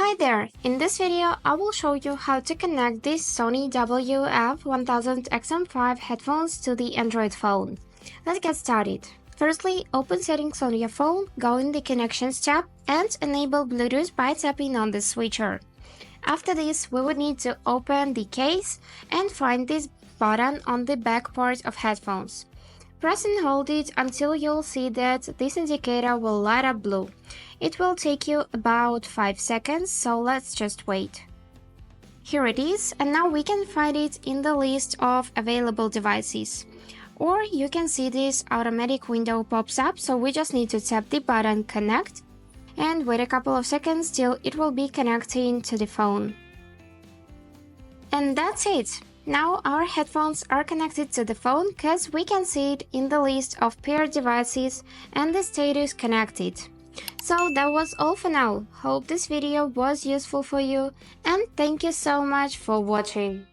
Hi there! In this video, I will show you how to connect these Sony WF-1000XM5 headphones to the Android phone. Let's get started. Firstly, open Settings on your phone, go in the Connections tab, and enable Bluetooth by tapping on the switcher. After this, we would need to open the case and find this button on the back part of headphones. Press and hold it until you'll see that this indicator will light up blue. It will take you about 5 seconds, so let's just wait. Here it is, and now we can find it in the list of available devices. Or you can see this automatic window pops up, so we just need to tap the button Connect and wait a couple of seconds till it will be connecting to the phone. And that's it! Now our headphones are connected to the phone because we can see it in the list of paired devices and the status connected. So that was all for now. Hope this video was useful for you and thank you so much for watching.